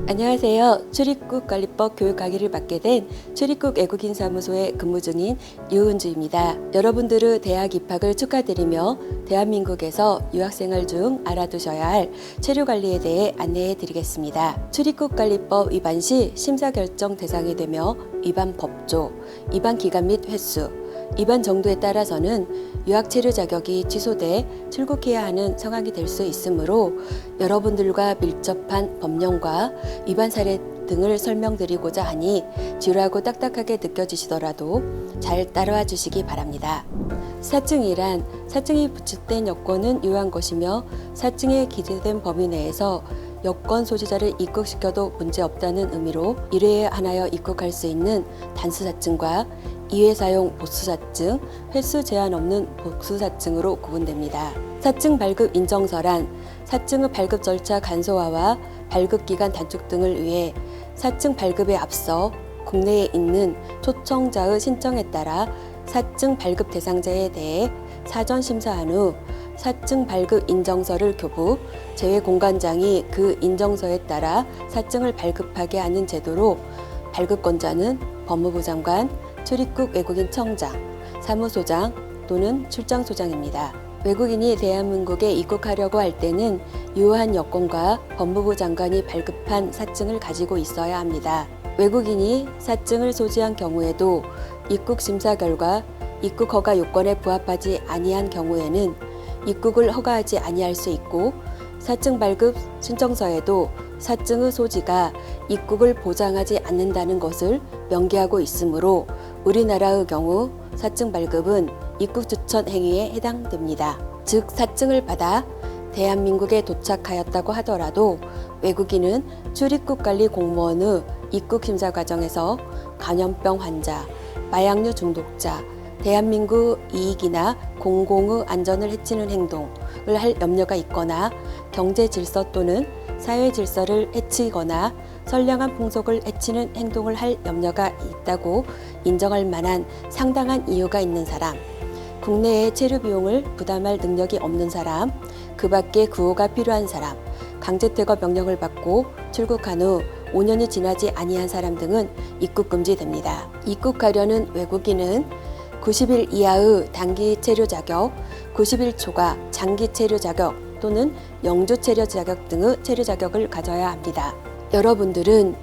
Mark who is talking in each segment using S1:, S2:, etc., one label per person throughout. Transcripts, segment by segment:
S1: 안녕하세요. 출입국 관리법 교육 강의를 맡게 된 출입국 외국인 사무소에 근무 중인 유은주입니다. 여러분들의 대학 입학을 축하드리며 대한민국에서 유학생활 중 알아두셔야 할 체류 관리에 대해 안내해 드리겠습니다. 출입국 관리법 위반 시 심사 결정 대상이 되며 위반 법조, 위반 기간 및 횟수, 위반 정도에 따라서는 유학 체류 자격이 취소돼 출국해야 하는 상황이 될 수 있으므로 여러분들과 밀접한 법령과 위반 사례 등을 설명드리고자 하니 지루하고 딱딱하게 느껴지시더라도 잘 따라와 주시기 바랍니다. 사증이란 사증이 부착된 여권은 유효한 것이며 사증에 기재된 범위 내에서 여권 소지자를 입국시켜도 문제없다는 의미로 1회에 하나여 입국할 수 있는 단수사증과 2회 사용 보수사증, 횟수 제한 없는 복수사증으로 구분됩니다. 사증 발급 인정서란 사증의 발급 절차 간소화와 발급 기간 단축 등을 위해 사증 발급에 앞서 국내에 있는 초청자의 신청에 따라 사증 발급 대상자에 대해 사전 심사한 후 사증 발급 인정서를 교부, 재외공관장이 그 인정서에 따라 사증을 발급하게 하는 제도로 발급권자는 법무부 장관, 출입국 외국인 청장, 사무소장 또는 출장소장입니다. 외국인이 대한민국에 입국하려고 할 때는 유효한 여권과 법무부 장관이 발급한 사증을 가지고 있어야 합니다. 외국인이 사증을 소지한 경우에도 입국 심사 결과 입국 허가 요건에 부합하지 아니한 경우에는 입국을 허가하지 아니할 수 있고 사증 발급 신청서에도 사증의 소지가 입국을 보장하지 않는다는 것을 명기하고 있으므로 우리나라의 경우 사증 발급은 입국 추천 행위에 해당됩니다. 즉 사증을 받아 대한민국에 도착하였다고 하더라도 외국인은 출입국 관리 공무원의 입국 심사 과정에서 감염병 환자, 마약류 중독자, 대한민국 이익이나 공공의 안전을 해치는 행동을 할 염려가 있거나 경제 질서 또는 사회 질서를 해치거나 선량한 풍속을 해치는 행동을 할 염려가 있다고 인정할 만한 상당한 이유가 있는 사람, 국내에 체류 비용을 부담할 능력이 없는 사람, 그 밖에 구호가 필요한 사람, 강제 퇴거 명령을 받고 출국한 후 5년이 지나지 아니한 사람 등은 입국 금지됩니다. 입국하려는 외국인은 90일 이하의 단기 체류 자격, 90일 초과 장기 체류 자격 또는 영주 체류 자격 등의 체류 자격을 가져야 합니다. 여러분들은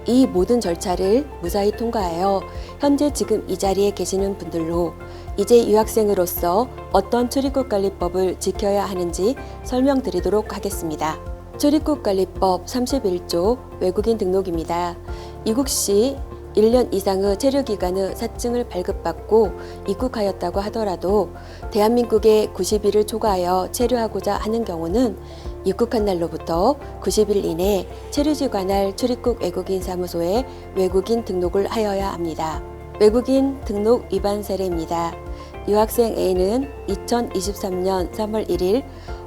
S1: 이 모든 절차를 무사히 통과하여 현재 지금 이 자리에 계시는 분들로 이제 유학생으로서 어떤 출입국관리법을 지켜야 하는지 설명드리도록 하겠습니다. 출입국관리법 31조 외국인 등록입니다. 입국 시 1년 이상의 체류기간의 사증을 발급받고 입국하였다고 하더라도 대한민국에 90일을 초과하여 체류하고자 하는 경우는 입국한 날로부터 90일 이내 체류지 관할 출입국 외국인 사무소에 외국인 등록을 하여야 합니다. 외국인 등록 위반 사례입니다. 유학생 A는 2023년 3월 1일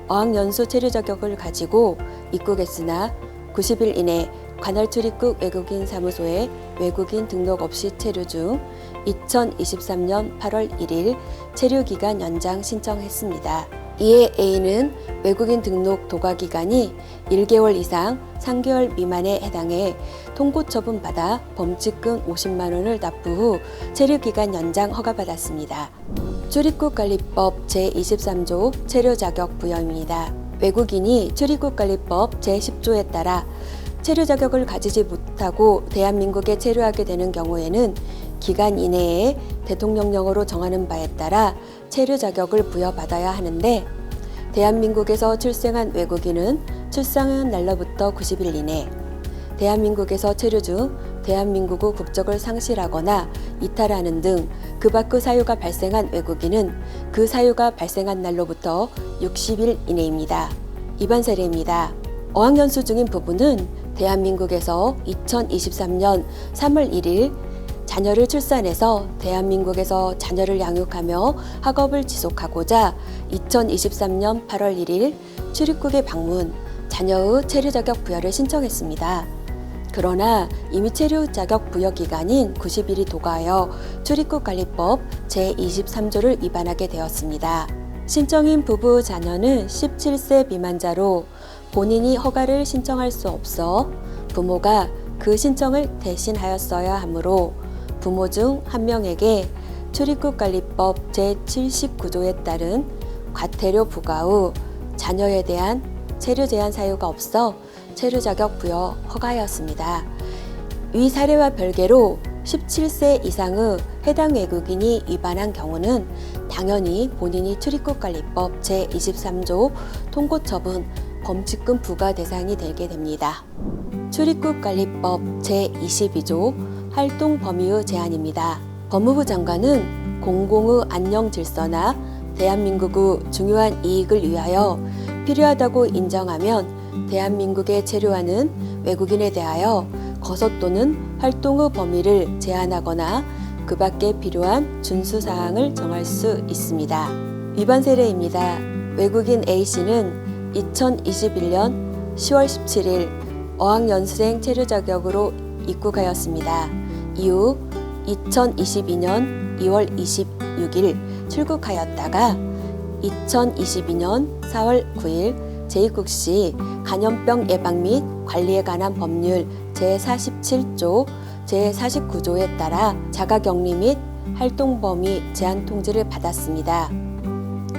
S1: 어학연수 체류 자격을 가지고 입국했으나 90일 이내 관할 출입국 외국인 사무소에 외국인 등록 없이 체류 중 2023년 8월 1일 체류 기간 연장 신청했습니다. 이에 A는 외국인 등록 도과 기간이 1개월 이상 3개월 미만에 해당해 통고 처분받아 범칙금 50만 원을 납부 후 체류 기간 연장 허가받았습니다. 출입국관리법 제23조 체류 자격 부여입니다. 외국인이 출입국관리법 제10조에 따라 체류 자격을 가지지 못하고 대한민국에 체류하게 되는 경우에는 기간 이내에 대통령령으로 정하는 바에 따라 체류 자격을 부여받아야 하는데 대한민국에서 출생한 외국인은 출생한 날로부터 90일 이내 대한민국에서 체류 중 대한민국의 국적을 상실하거나 이탈하는 등 그 밖의 사유가 발생한 외국인은 그 사유가 발생한 날로부터 60일 이내입니다. 위반 사례입니다. 어학연수 중인 부부는 대한민국에서 2023년 3월 1일 자녀를 출산해서 대한민국에서 자녀를 양육하며 학업을 지속하고자 2023년 8월 1일 출입국에 방문, 자녀의 체류 자격 부여를 신청했습니다. 그러나 이미 체류 자격 부여 기간인 90일이 도과하여 출입국관리법 제23조를 위반하게 되었습니다. 신청인 부부 자녀는 17세 미만자로 본인이 허가를 신청할 수 없어 부모가 그 신청을 대신하였어야 하므로 부모 중 한 명에게 출입국관리법 제79조에 따른 과태료 부과 후 자녀에 대한 체류 제한 사유가 없어 체류 자격 부여 허가하였습니다. 위 사례와 별개로 17세 이상의 해당 외국인이 위반한 경우는 당연히 본인이 출입국관리법 제23조 통고 처분 범칙금 부과 대상이 되게 됩니다. 출입국관리법 제22조 활동 범위의 제한입니다. 법무부 장관은 공공의 안녕 질서나 대한민국의 중요한 이익을 위하여 필요하다고 인정하면 대한민국에 체류하는 외국인에 대하여 거소 또는 활동의 범위를 제한하거나 그 밖에 필요한 준수사항을 정할 수 있습니다. 위반 사례입니다. 외국인 A씨는 2021년 10월 17일 어학연수생 체류 자격으로 입국하였습니다. 이후 2022년 2월 26일 출국하였다가 2022년 4월 9일 재입국 시 감염병 예방 및 관리에 관한 법률 제47조, 제49조에 따라 자가격리 및 활동 범위 제한 통지를 받았습니다.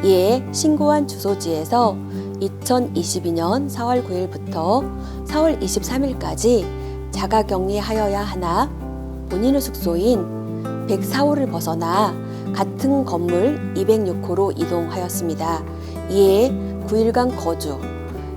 S1: 이에 신고한 주소지에서 2022년 4월 9일부터 4월 23일까지 자가격리하여야 하나 본인의 숙소인 104호를 벗어나 같은 건물 206호로 이동하였습니다. 이에 9일간 거주,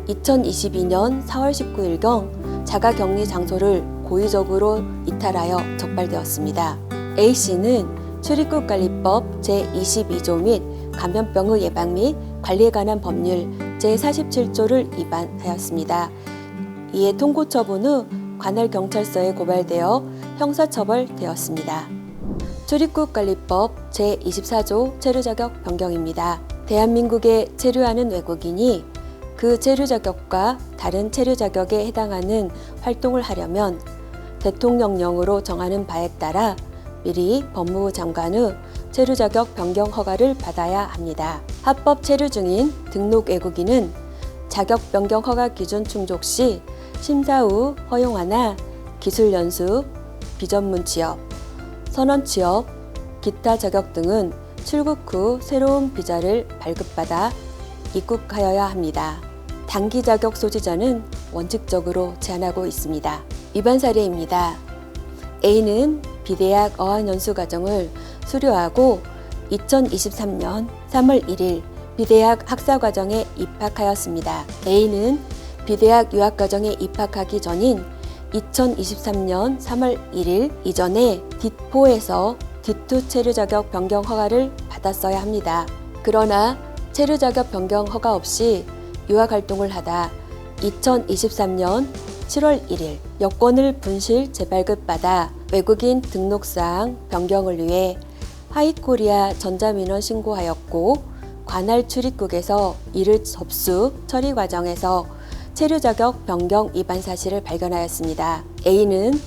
S1: 2022년 4월 19일경 자가격리 장소를 고의적으로 이탈하여 적발되었습니다. A씨는 출입국관리법 제22조 및 감염병의 예방 및 관리에 관한 법률 제47조를 위반하였습니다. 이에 통고 처분 후 관할 경찰서에 고발되어 형사처벌되었습니다. 출입국관리법 제24조 체류자격 변경입니다. 대한민국에 체류하는 외국인이 그 체류자격과 다른 체류자격에 해당하는 활동을 하려면 대통령령으로 정하는 바에 따라 미리 법무부 장관의 체류자격 변경 허가를 받아야 합니다. 합법 체류 중인 등록 외국인은 자격 변경 허가 기준 충족 시 심사 후 허용하나 기술연수, 비전문 취업, 선원 취업, 기타 자격 등은 출국 후 새로운 비자를 발급받아 입국하여야 합니다. 단기 자격 소지자는 원칙적으로 제한하고 있습니다. 위반 사례입니다. A는 비대학 어학연수 과정을 수료하고 2023년 3월 1일 비대학 학사과정에 입학하였습니다. A는 비대학 유학과정에 입학하기 전인 2023년 3월 1일 이전에 뒷포에서 D2 체류자격 변경 허가를 받았어야 합니다. 그러나 체류자격 변경 허가 없이 유학활동을 하다 2023년 7월 1일 여권을 분실 재발급받아 외국인 등록사항 변경을 위해 하이코리아 전자민원 신고하였고 관할 출입국에서 이를 접수 처리 과정에서 체류자격 변경 위반 사실을 발견하였습니다. A는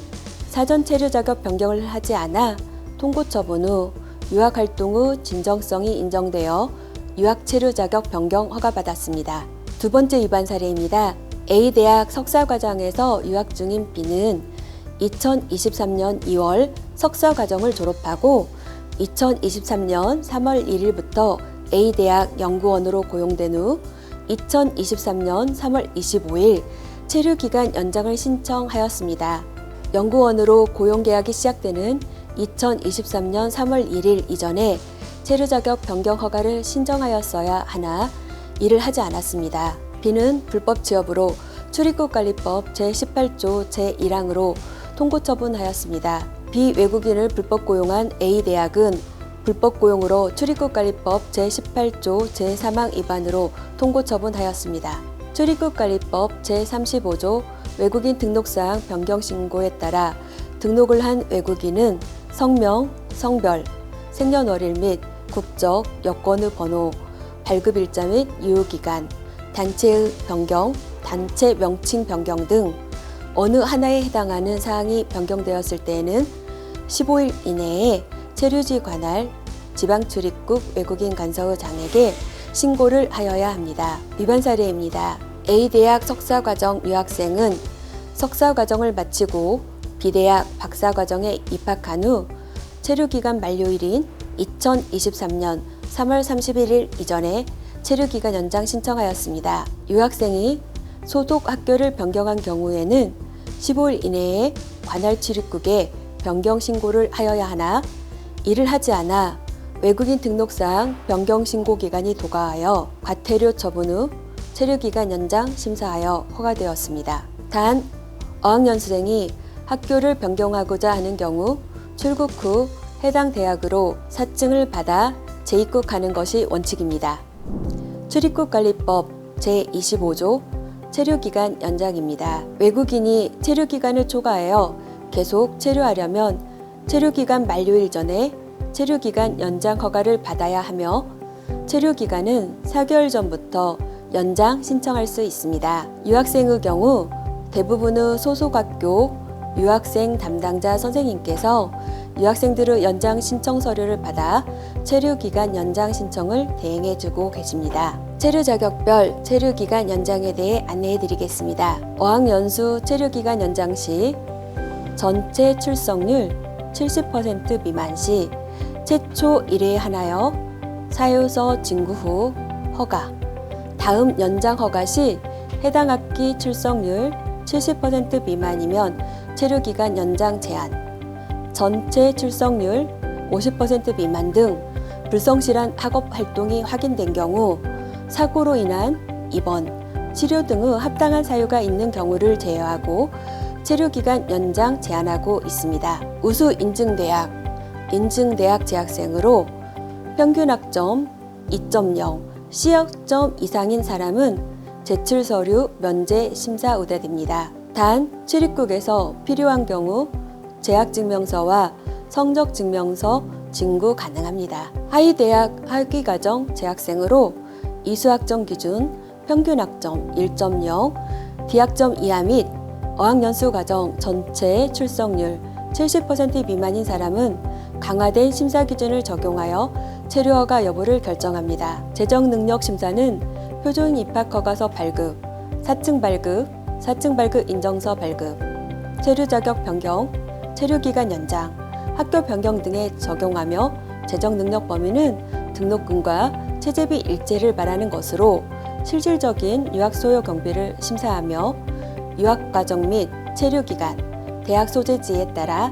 S1: 사전 체류자격 변경을 하지 않아 통고 처분 후 유학활동 후 진정성이 인정되어 유학 체류자격 변경 허가받았습니다. 두 번째 위반 사례입니다. A대학 석사과정에서 유학 중인 B는 2023년 2월 석사과정을 졸업하고 2023년 3월 1일부터 A대학 연구원으로 고용된 후 2023년 3월 25일 체류기간 연장을 신청하였습니다. 연구원으로 고용계약이 시작되는 2023년 3월 1일 이전에 체류자격 변경 허가를 신청하였어야 하나 이를 하지 않았습니다. B는 불법 취업으로 출입국관리법 제18조 제1항으로 통고 처분하였습니다. B 외국인을 불법 고용한 A대학은 불법 고용으로 출입국관리법 제18조 제3항 위반으로 통고 처분하였습니다. 출입국관리법 제35조 외국인 등록사항 변경 신고에 따라 등록을 한 외국인은 성명, 성별, 생년월일 및 국적, 여권의 번호, 발급일자 및 유효기간, 단체의 변경, 단체 명칭 변경 등 어느 하나에 해당하는 사항이 변경되었을 때에는 15일 이내에 체류지 관할 지방출입국 외국인 간서장에게 신고를 하여야 합니다. 위반 사례입니다. A대학 석사과정 유학생은 석사 과정을 마치고 비대학 박사 과정에 입학한 후 체류기간 만료일인 2023년 3월 31일 이전에 체류기간 연장 신청하였습니다. 유학생이 소속 학교를 변경한 경우에는 15일 이내에 관할 출입국에 변경 신고를 하여야 하나, 이를 하지 않아 외국인 등록상 변경 신고 기간이 도과하여 과태료 처분 후 체류기간 연장 심사하여 허가되었습니다. 단, 어학연수생이 학교를 변경하고자 하는 경우 출국 후 해당 대학으로 사증을 받아 재입국하는 것이 원칙입니다. 출입국관리법 제25조 체류기간 연장입니다. 외국인이 체류기간을 초과하여 계속 체류하려면 체류기간 만료일 전에 체류기간 연장 허가를 받아야 하며 체류기간은 4개월 전부터 연장 신청할 수 있습니다. 유학생의 경우 대부분의 소속학교 유학생 담당자 선생님께서 유학생들의 연장 신청 서류를 받아 체류기간 연장 신청을 대행해주고 계십니다. 체류 자격별 체류기간 연장에 대해 안내해 드리겠습니다. 어학연수 체류기간 연장 시 전체 출석률 70% 미만 시 최초 1회 하나여 사유서 진구 후 허가. 다음 연장 허가 시 해당 학기 출석률 70% 미만이면 체류기간 연장 제한. 전체 출석률 50% 미만 등 불성실한 학업 활동이 확인된 경우 사고로 인한 입원, 치료 등의 합당한 사유가 있는 경우를 제외하고 체류기간 연장 제한하고 있습니다. 우수 인증대학, 인증대학 재학생으로 평균 학점 2.0, C학점 이상인 사람은 제출 서류 면제 심사 우대됩니다. 단, 출입국에서 필요한 경우 재학증명서와 성적증명서 진구 가능합니다. 하위대학 학위과정 재학생으로 이수학점 기준 평균 학점 1.0, D학점 이하 및 어학연수 과정 전체 출석률 70% 미만인 사람은 강화된 심사 기준을 적용하여 체류 허가 여부를 결정합니다. 재정 능력 심사는 표준 입학 허가서 발급, 사증 발급, 사증 발급 인정서 발급, 체류 자격 변경, 체류 기간 연장, 학교 변경 등에 적용하며 재정 능력 범위는 등록금과 체재비 일제를 말하는 것으로 실질적인 유학 소요 경비를 심사하며 유학 과정 및 체류 기간, 대학 소재지에 따라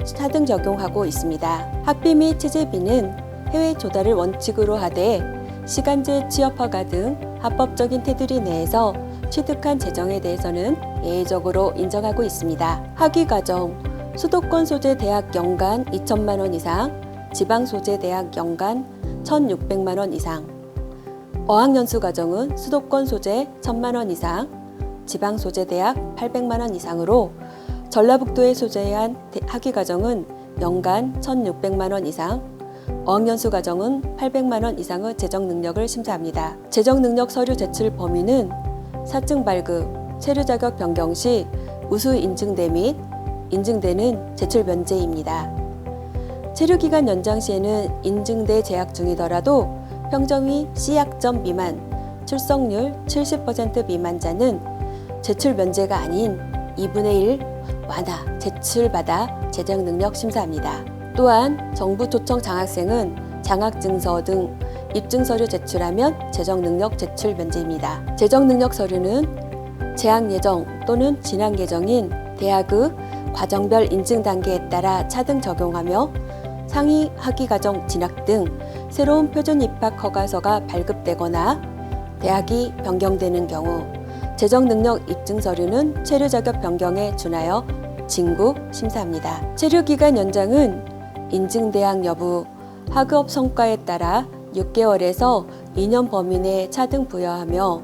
S1: 차등 적용하고 있습니다. 학비 및 체재비는 해외 조달을 원칙으로 하되 시간제 취업 허가 등 합법적인 테두리 내에서 취득한 재정에 대해서는 예외적으로 인정하고 있습니다. 학위과정, 수도권 소재 대학 연간 2천만 원 이상, 지방 소재 대학 연간 1,600만 원 이상. 어학연수 과정은 수도권 소재 1,000만 원 이상, 지방 소재 대학 800만 원 이상으로 전라북도에 소재한 학위과정은 연간 1,600만 원 이상, 어학연수 과정은 800만 원 이상의 재정 능력을 심사합니다. 재정 능력 서류 제출 범위는 사증 발급, 체류 자격 변경 시 우수 인증대 및 인증대는 제출 면제입니다. 체류 기간 연장 시에는 인증대 재학 중이더라도 평점이 C학점 미만, 출석률 70% 미만자는 제출 면제가 아닌 2분의 1 완화, 제출받아 재정 능력 심사합니다. 또한 정부 초청 장학생은 장학증서 등 입증 서류 제출하면 재정 능력 제출 면제입니다. 재정 능력 서류는 재학 예정 또는 진학 예정인 대학의 과정별 인증 단계에 따라 차등 적용하며 상위 학위과정 진학 등 새로운 표준 입학 허가서가 발급되거나 대학이 변경되는 경우 재정 능력 입증 서류는 체류 자격 변경에 준하여 진구 심사합니다. 체류 기간 연장은 인증 대학 여부, 학업 성과에 따라 6개월에서 2년 범위 내 차등 부여하며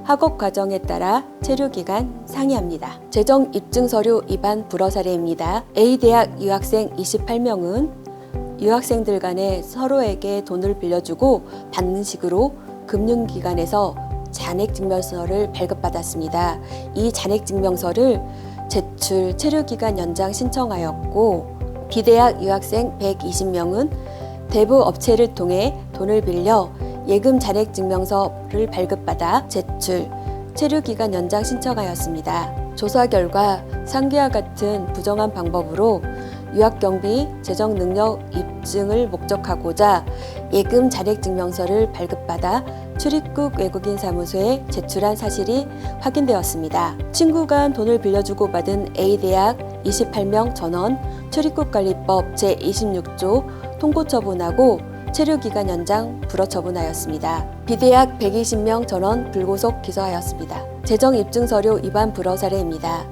S1: 학업 과정에 따라 체류 기간 상이합니다. 재정 입증 서류 위반 불허 사례입니다. A대학 유학생 28명은 유학생들 간에 서로에게 돈을 빌려주고 받는 식으로 금융기관에서 잔액증명서를 발급받았습니다. 이 잔액증명서를 제출 체류기간 연장 신청하였고 B대학 유학생 120명은 대부 업체를 통해 돈을 빌려 예금 잔액증명서를 발급받아 제출 체류기간 연장 신청하였습니다. 조사 결과 상기와 같은 부정한 방법으로 유학경비 재정 능력 입증을 목적하고자 예금 자력증명서를 발급받아 출입국 외국인 사무소에 제출한 사실이 확인되었습니다. 친구가 돈을 빌려주고 받은 A대학 28명 전원 출입국관리법 제26조 통고처분하고 체류기간 연장 불허처분하였습니다. B대학 120명 전원 불구속 기소하였습니다. 재정입증서류 위반 불허 사례입니다.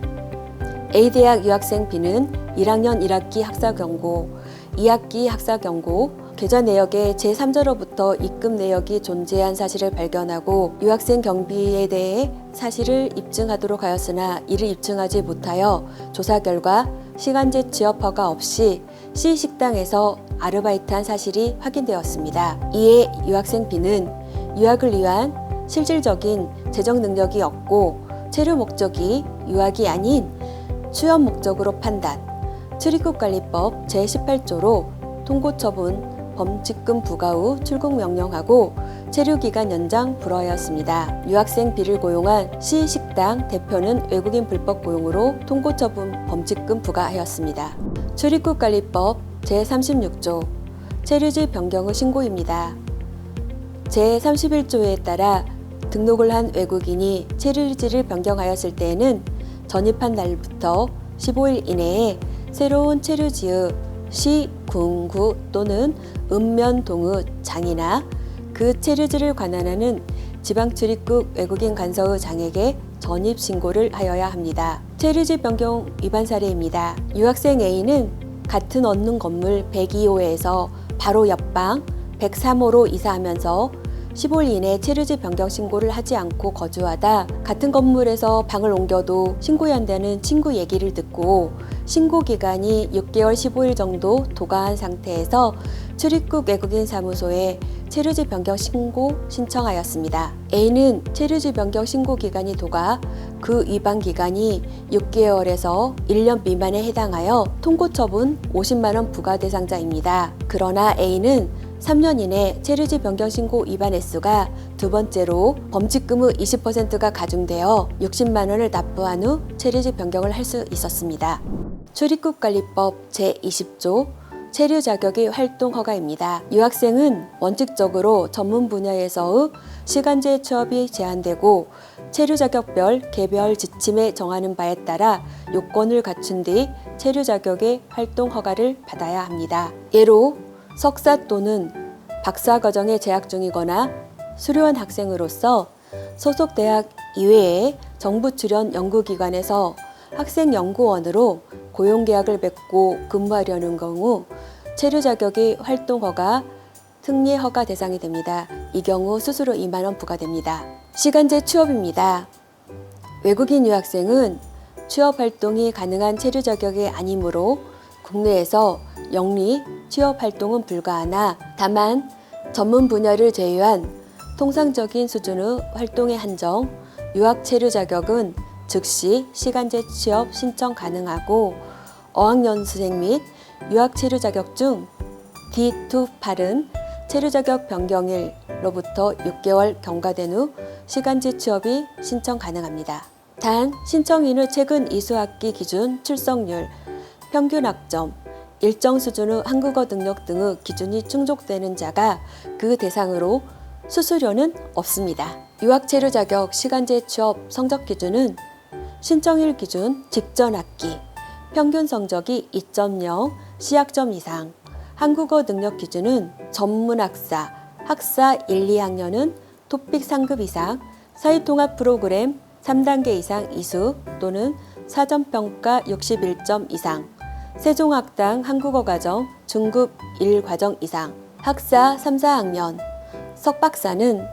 S1: A대학 유학생 B는 1학년 1학기 학사경고, 2학기 학사경고, 계좌 내역에 제3자로부터 입금 내역이 존재한 사실을 발견하고 유학생 경비에 대해 사실을 입증하도록 하였으나 이를 입증하지 못하여 조사 결과 시간제 취업 허가 없이 C식당에서 아르바이트한 사실이 확인되었습니다. 이에 유학생 B는 유학을 위한 실질적인 재정 능력이 없고 체류 목적이 유학이 아닌 취업 목적으로 판단, 출입국관리법 제18조로 통고처분, 범칙금 부과 후 출국 명령하고 체류기간 연장 불허하였습니다. 유학생 B를 고용한 C식당 대표는 외국인 불법 고용으로 통고처분, 범칙금 부과하였습니다. 출입국관리법 제36조 체류지 변경 후 신고입니다. 제31조에 따라 등록을 한 외국인이 체류지를 변경하였을 때에는 전입한 날부터 15일 이내에 새로운 체류지의 시, 군, 구 또는 읍면, 동의, 장이나 그 체류지를 관할하는 지방출입국 외국인 간서의 장에게 전입 신고를 하여야 합니다. 체류지 변경 위반 사례입니다. 유학생 A는 같은 얻는 건물 102호에서 바로 옆방 103호로 이사하면서 15일 이내 체류지 변경 신고를 하지 않고 거주하다 같은 건물에서 방을 옮겨도 신고해야 한다는 친구 얘기를 듣고 신고 기간이 6개월 15일 정도 도가한 상태에서 출입국 외국인 사무소에 체류지 변경 신고 신청하였습니다. A는 체류지 변경 신고 기간이 도가 그 위반 기간이 6개월에서 1년 미만에 해당하여 통고처분 50만 원 부과 대상자입니다. 그러나 A는 3년 이내 체류지 변경 신고 위반 횟수가 두 번째로 범칙금의 20%가 가중되어 60만 원을 납부한 후 체류지 변경을 할 수 있었습니다. 출입국관리법 제20조 체류 자격의 활동 허가입니다. 유학생은 원칙적으로 전문 분야에서의 시간제 취업이 제한되고 체류 자격별 개별 지침에 정하는 바에 따라 요건을 갖춘 뒤 체류 자격의 활동 허가를 받아야 합니다. 예로 석사 또는 박사 과정에 재학 중이거나 수료한 학생으로서 소속 대학 이외에 정부 출연 연구기관에서 학생연구원으로 고용계약을 맺고 근무하려는 경우 체류 자격의 활동 허가, 특례 허가 대상이 됩니다. 이 경우 수수료 2만 원 부과됩니다. 시간제 취업입니다. 외국인 유학생은 취업 활동이 가능한 체류 자격이 아니므로 국내에서 영리 취업 활동은 불가하나 다만 전문 분야를 제외한 통상적인 수준의 활동에 한정, 유학 체류 자격은 즉시 시간제 취업 신청 가능하고 어학연수생 및 유학 체류 자격 중 D2-8은 체류 자격 변경일로부터 6개월 경과된 후 시간제 취업이 신청 가능합니다. 단 신청인의 최근 이수학기 기준 출석률, 평균 학점, 일정 수준의 한국어 능력 등의 기준이 충족되는 자가 그 대상으로 수수료는 없습니다. 유학 체류 자격 시간제 취업 성적 기준은 신청일 기준 직전 학기, 평균 성적이 2.0, C학점 이상, 한국어 능력 기준은 전문학사, 학사 1, 2학년은 토픽 상급 이상, 사회통합 프로그램 3단계 이상 이수 또는 사전평가 61점 이상, 세종학당 한국어 과정 중급 1과정 이상, 학사 3, 4학년, 석박사는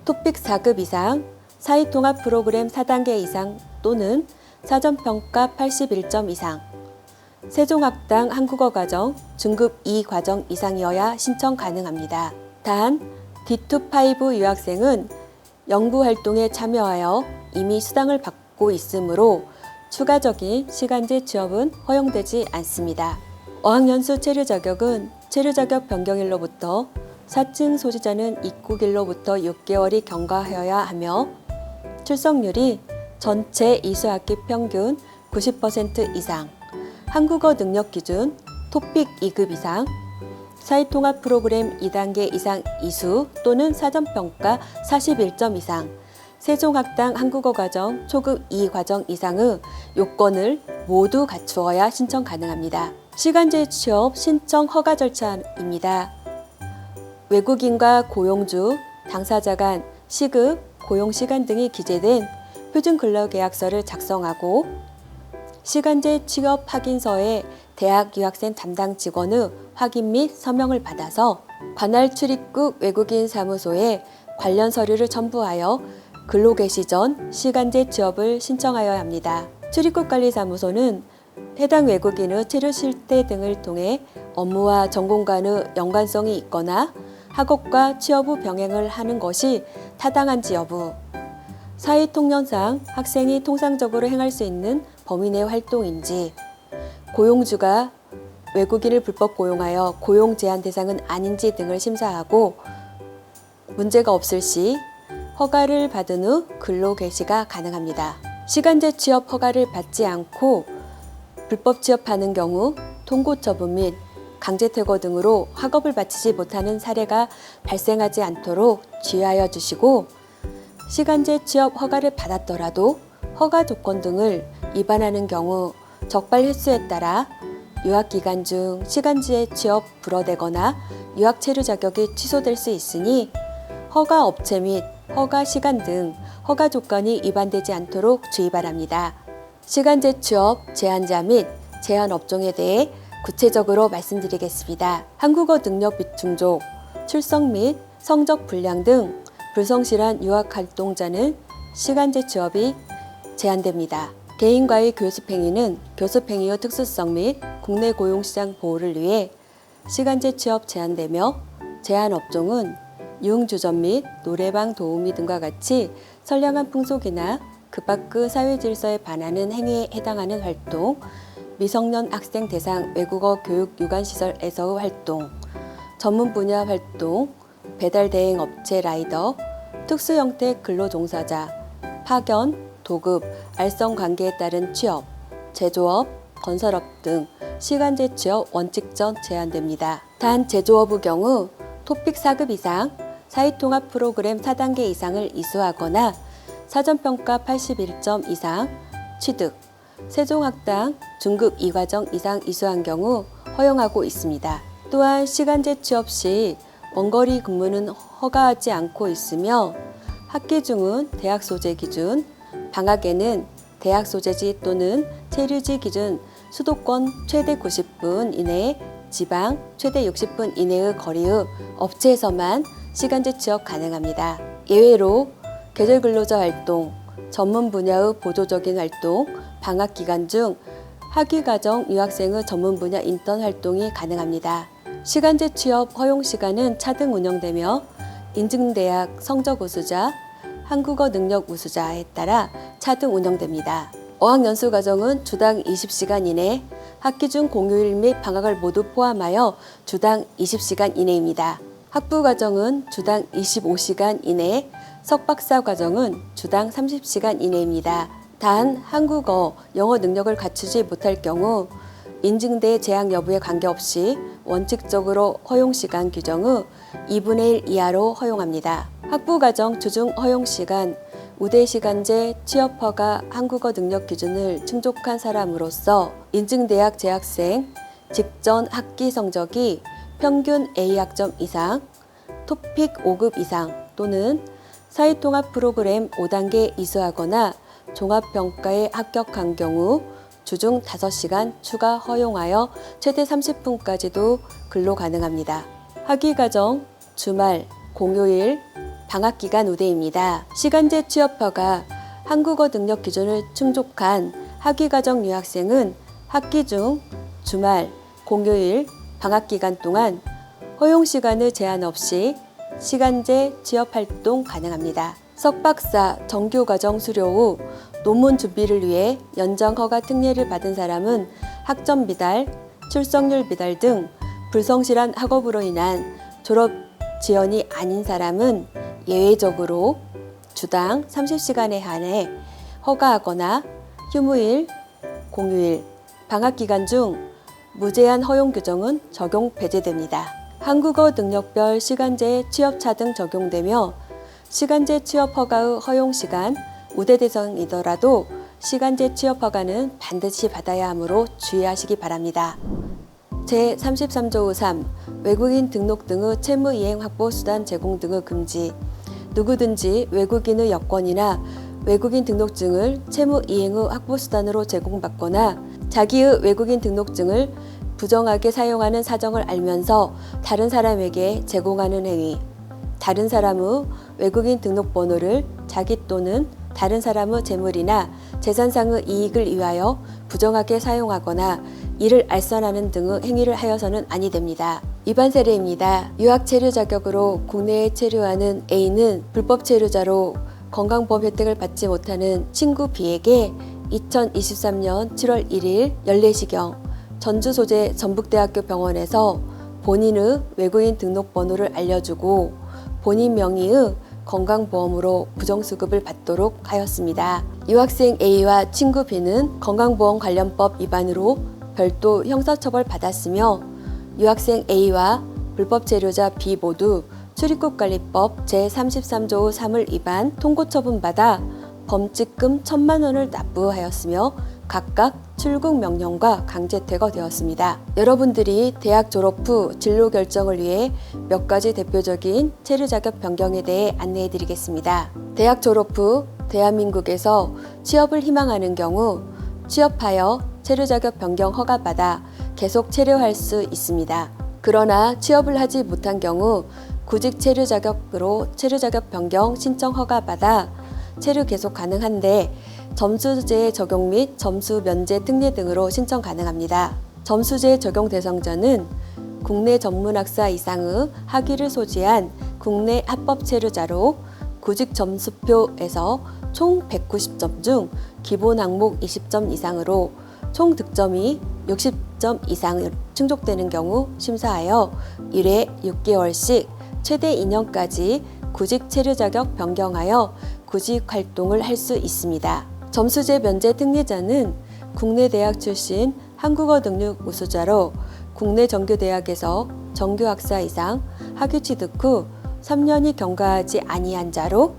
S1: 토픽 4급 이상, 사회통합 프로그램 4단계 이상 또는 사전평가 81점 이상, 세종학당 한국어 과정 중급 2과정 이상이어야 신청 가능합니다. 단 D2-5 유학생은 연구활동에 참여하여 이미 수당을 받고 있으므로 추가적인 시간제 취업은 허용되지 않습니다. 어학연수 체류 자격은 체류 자격 변경일로부터 사증 소지자는 입국일로부터 6개월이 경과하여야 하며 출석률이 전체 이수학기 평균 90% 이상, 한국어 능력 기준 토픽 2급 이상, 사회통합 프로그램 2단계 이상 이수 또는 사전평가 41점 이상, 세종학당 한국어 과정 초급 2과정 이상의 요건을 모두 갖추어야 신청 가능합니다. 시간제 취업 신청 허가 절차입니다. 외국인과 고용주, 당사자 간 시급, 고용시간 등이 기재된 표준근로계약서를 작성하고 시간제 취업 확인서에 대학 유학생 담당 직원의 확인 및 서명을 받아서 관할 출입국 외국인 사무소에 관련 서류를 첨부하여 근로 개시 전 시간제 취업을 신청하여야 합니다. 출입국관리사무소는 해당 외국인의 체류 실태 등을 통해 업무와 전공 간의 연관성이 있거나 학업과 취업 후 병행을 하는 것이 타당한지 여부, 사회통념상 학생이 통상적으로 행할 수 있는 범위 내 활동인지, 고용주가 외국인을 불법 고용하여 고용 제한 대상은 아닌지 등을 심사하고 문제가 없을 시 허가를 받은 후 근로 개시가 가능합니다. 시간제 취업 허가를 받지 않고 불법 취업하는 경우 통고 처분 및 강제 퇴거 등으로 학업을 마치지 못하는 사례가 발생하지 않도록 주의하여 주시고, 시간제 취업 허가를 받았더라도 허가 조건 등을 위반하는 경우 적발 횟수에 따라 유학 기간 중 시간제 취업 불허되거나 유학 체류 자격이 취소될 수 있으니 허가 업체 및 허가 시간 등 허가 조건이 위반되지 않도록 주의 바랍니다. 시간제 취업 제한자 및 제한 업종에 대해 구체적으로 말씀드리겠습니다. 한국어 능력 비충족, 출석 및 성적 불량 등 불성실한 유학 활동자는 시간제 취업이 제한됩니다. 개인과의 교습행위는 교습행위의 특수성 및 국내 고용시장 보호를 위해 시간제 취업 제한되며, 제한 업종은 유흥주점 및 노래방 도우미 등과 같이 선량한 풍속이나 그 밖의 사회 질서에 반하는 행위에 해당하는 활동, 미성년 학생 대상 외국어 교육 유관시설에서의 활동, 전문 분야 활동, 배달 대행 업체 라이더, 특수 형태 근로종사자, 파견, 도급, 알선 관계에 따른 취업, 제조업, 건설업 등 시간제 취업 원칙전 제한됩니다. 단 제조업의 경우 토픽 4급 이상, 사회통합 프로그램 4단계 이상을 이수하거나 사전평가 81점 이상 취득, 세종학당 중급 2과정 이상 이수한 경우 허용하고 있습니다. 또한 시간제 취업 시 원거리 근무는 허가하지 않고 있으며, 학기 중은 대학 소재 기준, 방학에는 대학 소재지 또는 체류지 기준 수도권 최대 90분 이내, 지방 최대 60분 이내의 거리의 업체에서만 시간제 취업 가능합니다. 예외로 계절 근로자 활동, 전문 분야의 보조적인 활동, 방학 기간 중 학위과정 유학생의 전문 분야 인턴 활동이 가능합니다. 시간제 취업 허용 시간은 차등 운영되며 인증대학 성적 우수자, 한국어 능력 우수자에 따라 차등 운영됩니다. 어학연수 과정은 주당 20시간 이내, 학기 중 공휴일 및 방학을 모두 포함하여 주당 20시간 이내입니다. 학부 과정은 주당 25시간 이내, 석박사 과정은 주당 30시간 이내입니다. 단 한국어, 영어 능력을 갖추지 못할 경우 인증대 재학 여부에 관계없이 원칙적으로 허용시간 규정의 2분의 1 이하로 허용합니다. 학부과정 주중 허용시간, 우대시간제 취업허가 한국어 능력 기준을 충족한 사람으로서 인증대학 재학생, 직전 학기 성적이 평균 A학점 이상, 토픽 5급 이상 또는 사회통합 프로그램 5단계 이수하거나 종합평가에 합격한 경우 주중 5시간 추가 허용하여 최대 30분까지도 근로 가능합니다. 학위과정, 주말, 공휴일, 방학기간 우대입니다. 시간제 취업허가 한국어 능력 기준을 충족한 학위과정 유학생은 학기 중, 주말, 공휴일, 방학기간 동안 허용시간의 제한 없이 시간제 취업활동 가능합니다. 석박사 정규과정 수료 후 논문 준비를 위해 연장 허가 특례를 받은 사람은 학점 미달, 출석률 미달 등 불성실한 학업으로 인한 졸업 지연이 아닌 사람은 예외적으로 주당 30시간에 한해 허가하거나 휴무일, 공휴일, 방학 기간 중 무제한 허용 규정은 적용 배제됩니다. 한국어 능력별 시간제 취업차 등 적용되며 시간제 취업 허가의 허용 시간, 우대 대상이더라도 시간제 취업 허가는 반드시 받아야 하므로 주의하시기 바랍니다. 제33조 3. 외국인 등록 등의 채무 이행 확보 수단 제공 등의 금지. 누구든지 외국인의 여권이나 외국인 등록증을 채무 이행의 확보 수단으로 제공받거나 자기의 외국인 등록증을 부정하게 사용하는 사정을 알면서 다른 사람에게 제공하는 행위. 다른 사람의 외국인 등록번호를 자기 또는 다른 사람의 재물이나 재산상의 이익을 위하여 부정하게 사용하거나 이를 알선하는 등의 행위를 하여서는 아니 됩니다. 위반 사례입니다. 유학 체류 자격으로 국내에 체류하는 A는 불법 체류자로 건강보험 혜택을 받지 못하는 친구 B에게 2023년 7월 1일 14시경 전주 소재 전북대학교 병원에서 본인의 외국인 등록번호를 알려주고 본인 명의의 건강보험으로 부정수급을 받도록 하였습니다. 유학생 A와 친구 B는 건강보험관련법 위반으로 별도 형사처벌 받았으며 유학생 A와 불법 체류자 B 모두 출입국관리법 제33조 3을 위반 통고처분받아 범칙금 1,000만 원을 납부하였으며 각각 출국 명령과 강제 퇴거되었습니다. 여러분들이 대학 졸업 후 진로 결정을 위해 몇 가지 대표적인 체류 자격 변경에 대해 안내해 드리겠습니다. 대학 졸업 후 대한민국에서 취업을 희망하는 경우 취업하여 체류 자격 변경 허가받아 계속 체류할 수 있습니다. 그러나 취업을 하지 못한 경우 구직 체류 자격으로 체류 자격 변경 신청 허가받아 체류 계속 가능한데 점수제 적용 및 점수 면제 특례 등으로 신청 가능합니다. 점수제 적용 대상자는 국내 전문학사 이상의 학위를 소지한 국내 합법 체류자로 구직 점수표에서 총 190점 중 기본 항목 20점 이상으로 총 득점이 60점 이상 충족되는 경우 심사하여 1회 6개월씩 최대 2년까지 구직 체류 자격 변경하여 구직 활동을 할 수 있습니다. 점수제 면제 특례자는 국내 대학 출신 한국어 능력 우수자로 국내 정규대학에서 정규학사 이상 학위 취득 후 3년이 경과하지 아니한 자로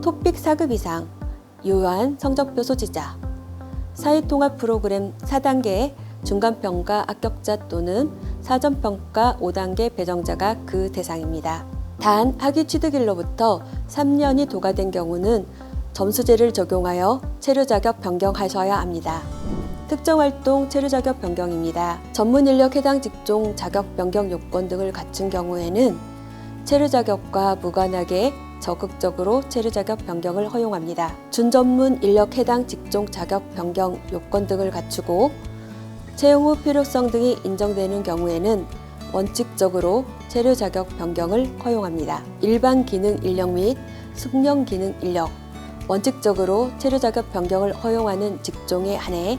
S1: 토픽 4급 이상 유효한 성적표 소지자, 사회통합 프로그램 4단계 중간평가 합격자 또는 사전평가 5단계 배정자가 그 대상입니다. 단 학위 취득일로부터 3년이 도과된 경우는 점수제를 적용하여 체류 자격 변경하셔야 합니다. 특정활동 체류 자격 변경입니다. 전문인력 해당 직종 자격 변경 요건 등을 갖춘 경우에는 체류 자격과 무관하게 적극적으로 체류 자격 변경을 허용합니다. 준전문 인력 해당 직종 자격 변경 요건 등을 갖추고 채용 후 필요성 등이 인정되는 경우에는 원칙적으로 체류 자격 변경을 허용합니다. 일반 기능 인력 및 숙련 기능 인력, 원칙적으로 체류 자격 변경을 허용하는 직종에 한해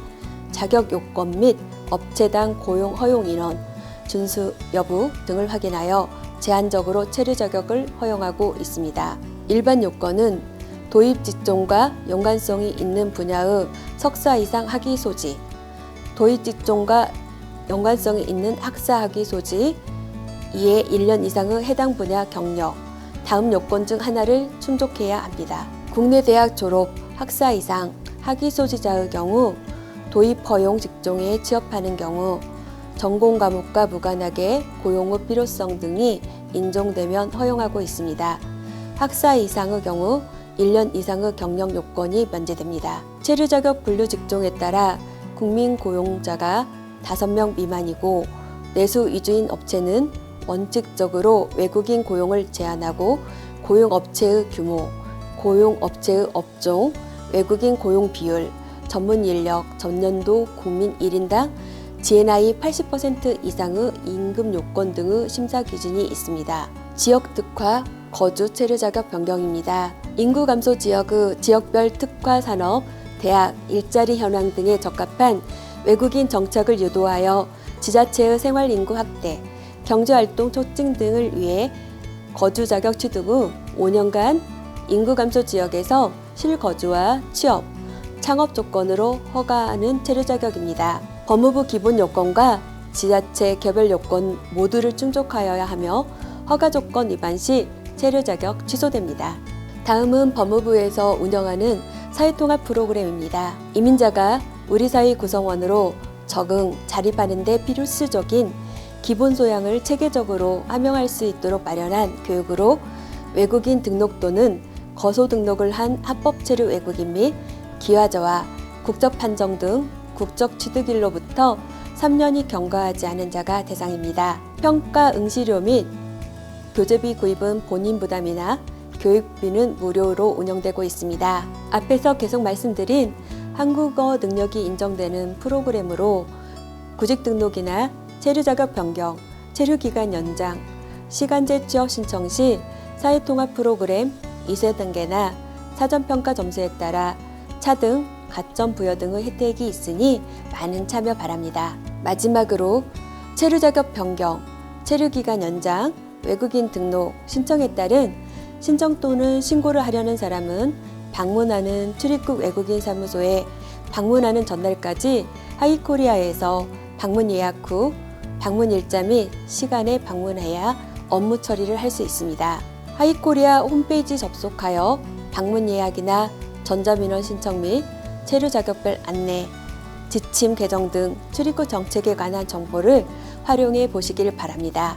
S1: 자격 요건 및 업체당 고용 허용 인원, 준수 여부 등을 확인하여 제한적으로 체류 자격을 허용하고 있습니다. 일반 요건은 도입 직종과 연관성이 있는 분야의 석사 이상 학위 소지, 도입 직종과 연관성이 있는 학사 학위 소지, 이에 1년 이상의 해당 분야 경력, 다음 요건 중 하나를 충족해야 합니다. 국내 대학 졸업 학사 이상 학위 소지자의 경우 도입 허용 직종에 취업하는 경우 전공 과목과 무관하게 고용 후 필요성 등이 인정되면 허용하고 있습니다. 학사 이상의 경우 1년 이상의 경력 요건이 면제됩니다. 체류 자격 분류 직종에 따라 국민 고용자가 5명 미만이고 내수 위주인 업체는 원칙적으로 외국인 고용을 제한하고 고용업체의 규모, 고용업체의 업종, 외국인 고용 비율, 전문 인력, 전년도 국민 1인당 GNI 80% 이상의 임금 요건 등의 심사 기준이 있습니다. 지역 특화, 거주 체류 자격 변경입니다. 인구 감소 지역의 지역별 특화 산업, 대학, 일자리 현황 등에 적합한 외국인 정착을 유도하여 지자체의 생활 인구 확대, 경제활동 촉진 등을 위해 거주 자격 취득 후 5년간 인구 감소 지역에서 실거주와 취업, 창업 조건으로 허가하는 체류 자격입니다. 법무부 기본 요건과 지자체 개별 요건 모두를 충족하여야 하며 허가 조건 위반 시 체류 자격 취소됩니다. 다음은 법무부에서 운영하는 사회통합 프로그램입니다. 이민자가 우리 사회 구성원으로 적응, 자립하는 데 필수적인 기본 소양을 체계적으로 함양할 수 있도록 마련한 교육으로 외국인 등록 또는 거소 등록을 한 합법 체류 외국인 및 기화자와 국적 판정 등 국적 취득일로부터 3년이 경과하지 않은 자가 대상입니다. 평가 응시료 및 교재비 구입은 본인 부담이나 교육비는 무료로 운영되고 있습니다. 앞에서 계속 말씀드린 한국어 능력이 인정되는 프로그램으로 구직 등록이나 체류 자격 변경, 체류 기간 연장, 시간제 취업 신청 시 사회통합 프로그램 2세 단계나 사전평가 점수에 따라 차등, 가점 부여 등의 혜택이 있으니 많은 참여 바랍니다. 마지막으로 체류 자격 변경, 체류 기간 연장, 외국인 등록 신청에 따른 신청 또는 신고를 하려는 사람은 방문하는 출입국 외국인 사무소에 방문하는 전날까지 하이코리아에서 방문 예약 후 방문 일자 및 시간에 방문해야 업무 처리를 할 수 있습니다. 하이코리아 홈페이지 접속하여 방문 예약이나 전자민원 신청 및 체류 자격별 안내, 지침 개정 등 출입국 정책에 관한 정보를 활용해 보시길 바랍니다.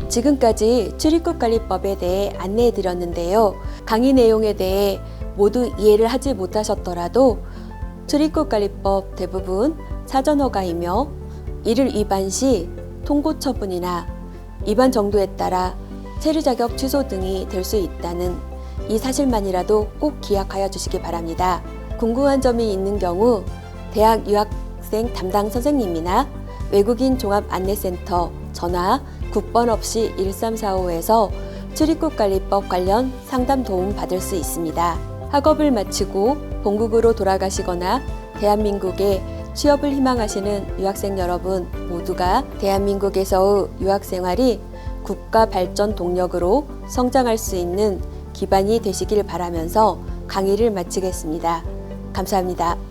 S1: 지금까지 출입국관리법에 대해 안내해 드렸는데요. 강의 내용에 대해 모두 이해를 하지 못하셨더라도 출입국관리법 대부분 사전허가이며 이를 위반 시 통고 처분이나 위반 정도에 따라 체류 자격 취소 등이 될 수 있다는 이 사실만이라도 꼭 기억하여 주시기 바랍니다. 궁금한 점이 있는 경우 대학 유학생 담당 선생님이나 외국인 종합안내센터 전화 국번 없이 1345에서 출입국관리법 관련 상담 도움 받을 수 있습니다. 학업을 마치고 본국으로 돌아가시거나 대한민국에 취업을 희망하시는 유학생 여러분 모두가 대한민국에서의 유학생활이 국가 발전 동력으로 성장할 수 있는 기반이 되시길 바라면서 강의를 마치겠습니다. 감사합니다.